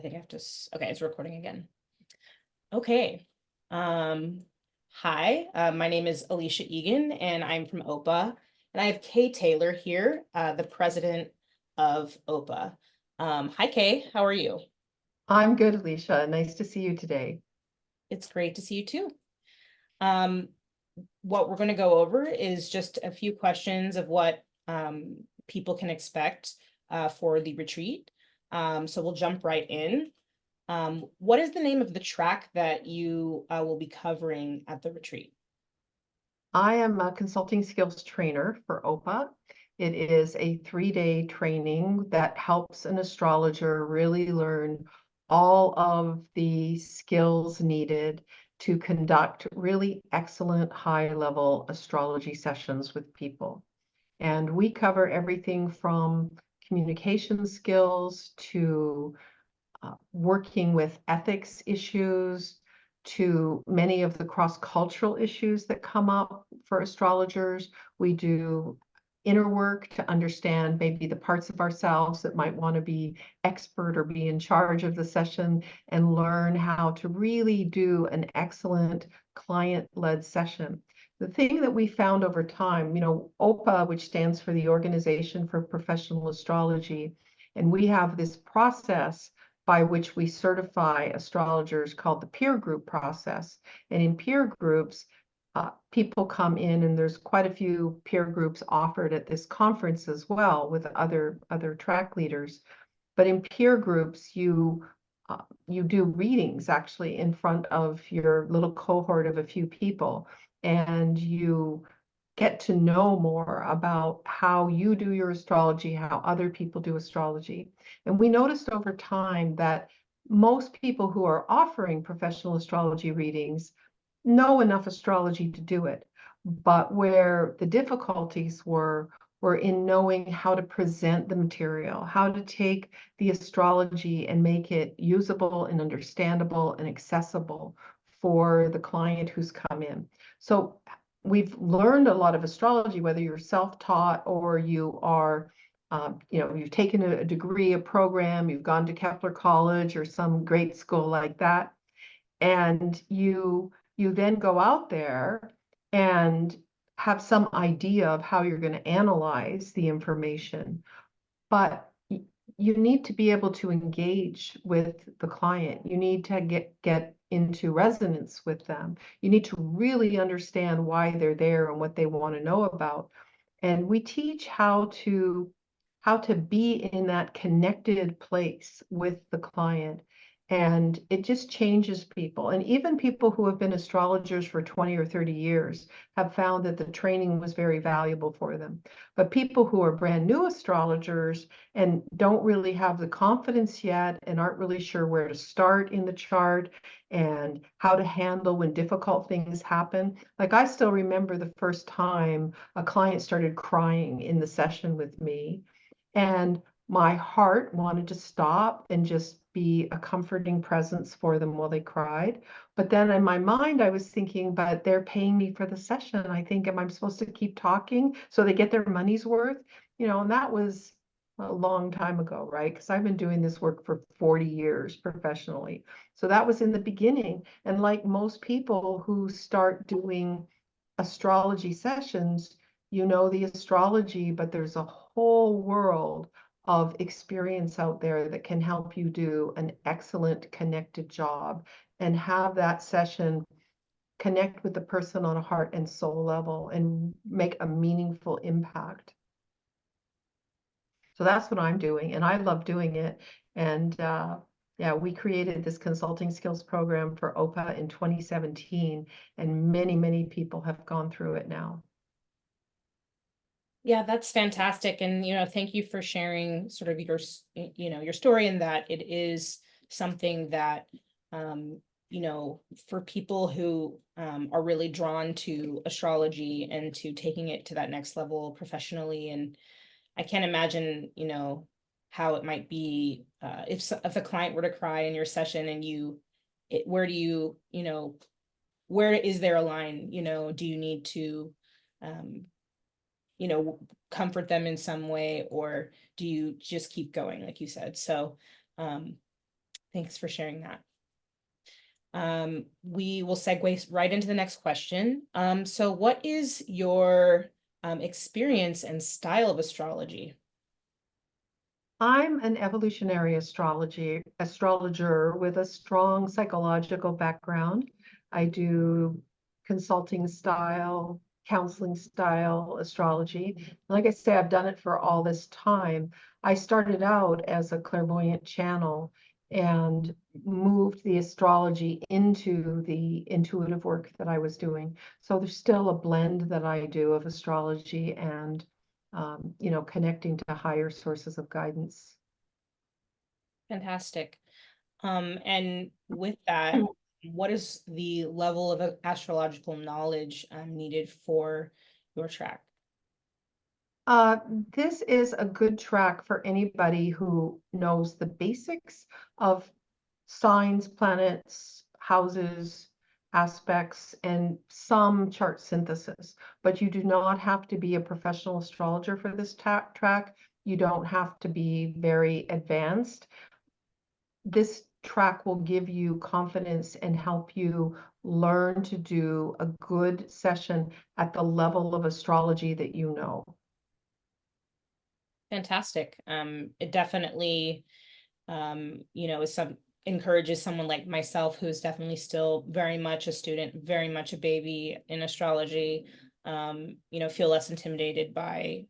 think I have to, okay, it's recording again. Okay. Hi, my name is Alicia Egan and I'm from OPA. And I have Kay Taylor here, the president of OPA. Hi, Kay, how are you? I'm good, Alicia. Nice to see you today. It's great to see you too. Um, what we're going to go over is just a few questions of what people can expect for the retreat. So we'll jump right in. What is the name of the track that you will be covering at the retreat? I am a consulting skills trainer for OPA. It is a 3-day training that helps an astrologer really learn all of the skills needed to conduct really excellent high-level astrology sessions with people. And we cover everything from communication skills to working with ethics issues to many of the cross-cultural issues that come up for astrologers. We do inner work to understand maybe the parts of ourselves that might want to be expert or be in charge of the session, and learn how to really do an excellent client-led session. The thing that we found over time, OPA, which stands for the Organization for Professional Astrology, and we have this process by which we certify astrologers called the peer group process. And in peer groups, people come in, and there's quite a few peer groups offered at this conference as well with other track leaders. But in peer groups, you do readings actually in front of your little cohort of a few people, and you get to know more about how you do your astrology, how other people do astrology. And we noticed over time that most people who are offering professional astrology readings know enough astrology to do it. But where the difficulties were in knowing how to present the material, how to take the astrology and make it usable and understandable and accessible for the client who's come in. So we've learned a lot of astrology, whether you're self-taught or you are, you've taken a degree, a program, you've gone to Kepler College or some great school like that, and you then go out there and have some idea of how you're going to analyze the information. But you need to be able to engage with the client. You need to get into resonance with them. You need to really understand why they're there and what they want to know about. And we teach how to be in that connected place with the client. And it just changes people. And even people who have been astrologers for 20 or 30 years have found that the training was very valuable for them. But people who are brand new astrologers and don't really have the confidence yet and aren't really sure where to start in the chart and how to handle when difficult things happen. Like, I still remember the first time a client started crying in the session with me, and my heart wanted to stop and just be a comforting presence for them while they cried. But then in my mind, I was thinking, but they're paying me for the session. I think, am I supposed to keep talking so they get their money's worth? And that was a long time ago, right? Because I've been doing this work for 40 years professionally. So that was in the beginning. And like most people who start doing astrology sessions, the astrology, but there's a whole world of experience out there that can help you do an excellent connected job and have that session connect with the person on a heart and soul level and make a meaningful impact. So that's what I'm doing, and I love doing it. And yeah, we created this consulting skills program for OPA in 2017, and many, many people have gone through it now. Yeah, that's fantastic. And, thank you for sharing sort of your story, and that it is something that, for people who are really drawn to astrology and to taking it to that next level professionally. And I can't imagine, how it might be if a client were to cry in your session and where do you, where is there a line, do you need to, comfort them in some way, or do you just keep going, like you said? So I Thanks for sharing that. We will segue right into the next question. So what is your experience and style of astrology? I'm an evolutionary astrologer with a strong psychological background. I do consulting style, counseling style astrology. Like I say, I've done it for all this time. I started out as a clairvoyant channel and moved the astrology into the intuitive work that I was doing. So there's still a blend that I do of astrology and connecting to higher sources of guidance. Fantastic. And with that, what is the level of astrological knowledge needed for your track? Uh, this is a good track for anybody who knows the basics of signs, planets, houses, aspects, and some chart synthesis. But you do not have to be a professional astrologer for this track. You don't have to be very advanced. This track will give you confidence and help you learn to do a good session at the level of astrology that you know. Fantastic. It definitely, is encourages someone like myself who's definitely still very much a student, very much a baby in astrology, feel less intimidated by,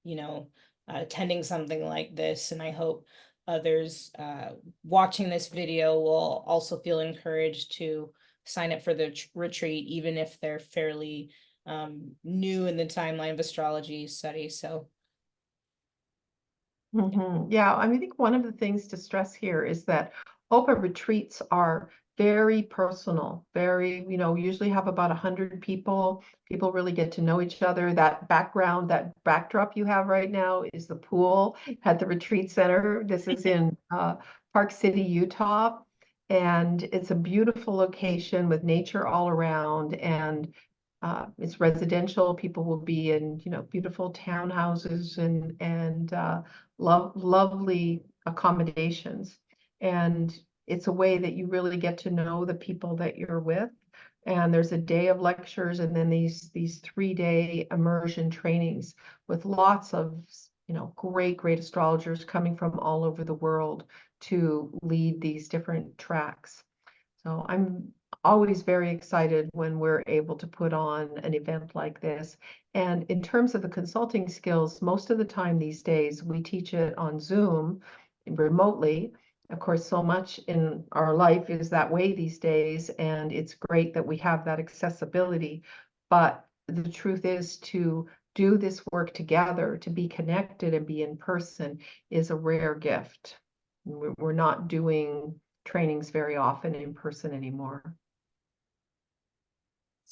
you know, attending something like this. And I hope others watching this video will also feel encouraged to sign up for the retreat, even if they're fairly new in the timeline of astrology study. So Yeah, I mean, I think one of the things to stress here is that OPA retreats are very personal, very, usually have about 100 people. People really get to know each other. That background, that backdrop you have right now is the pool at the retreat center. This is in Park City, Utah. And it's a beautiful location with nature all around. And it's residential. People will be in, beautiful townhouses and lovely accommodations. And it's a way that you really get to know the people that you're with. And there's a day of lectures and then these 3-day immersion trainings with lots of, great astrologers coming from all over the world to lead these different tracks. So I'm always very excited when we're able to put on an event like this. And in terms of the consulting skills, most of the time these days we teach it on Zoom remotely. Of course, so much in our life is that way these days, and it's great that we have that accessibility. But the truth is, to do this work together, to be connected and be in person is a rare gift. We're not doing trainings very often in person anymore.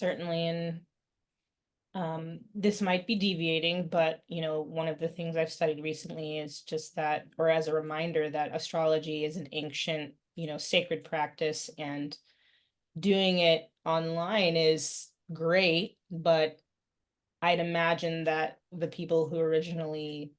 certainly, and this might be deviating, but one of the things I've studied recently is just that, or as a reminder, that astrology is an ancient, sacred practice, and doing it online is great, but I'd imagine that the people who originally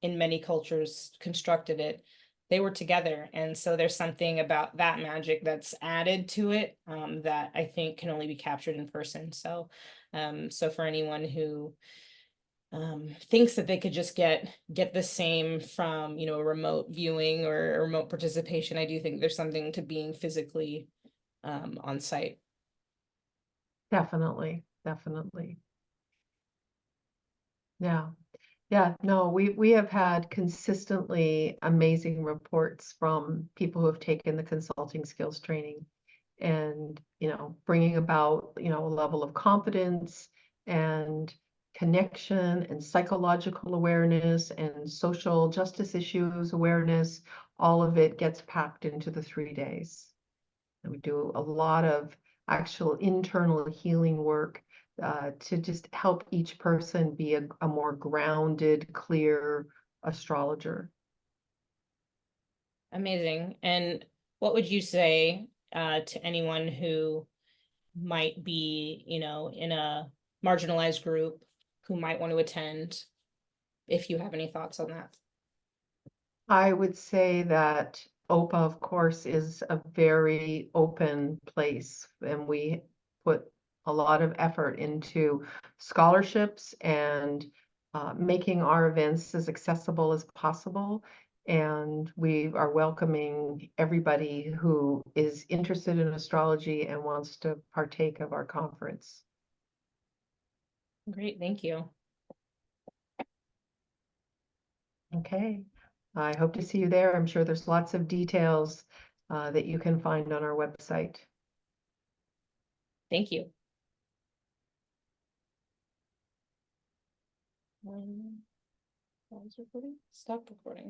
in many cultures constructed it, they were together. And so there's something about that magic that's added to it, that I think can only be captured in person. So for anyone who thinks that they could just get the same from, a remote viewing or a remote participation, I do think there's something to being physically on site. Definitely, definitely. Yeah. Yeah, no, we have had consistently amazing reports from people who have taken the consulting skills training and, bringing about, a level of confidence and connection and psychological awareness and social justice issues awareness. All of it gets packed into the 3 days. And we do a lot of actual internal healing work to just help each person be a more grounded, clear astrologer. Amazing. And what would you say to anyone who might be, in a marginalized group who might want to attend, if you have any thoughts on that? I would say that OPA, of course, is a very open place, and we put a lot of effort into scholarships and making our events as accessible as possible. And we are welcoming everybody who is interested in astrology and wants to partake of our conference. Great, thank you. Okay, I hope to see you there. I'm sure there's lots of details that you can find on our website. Thank you. Pause recording? Stop recording.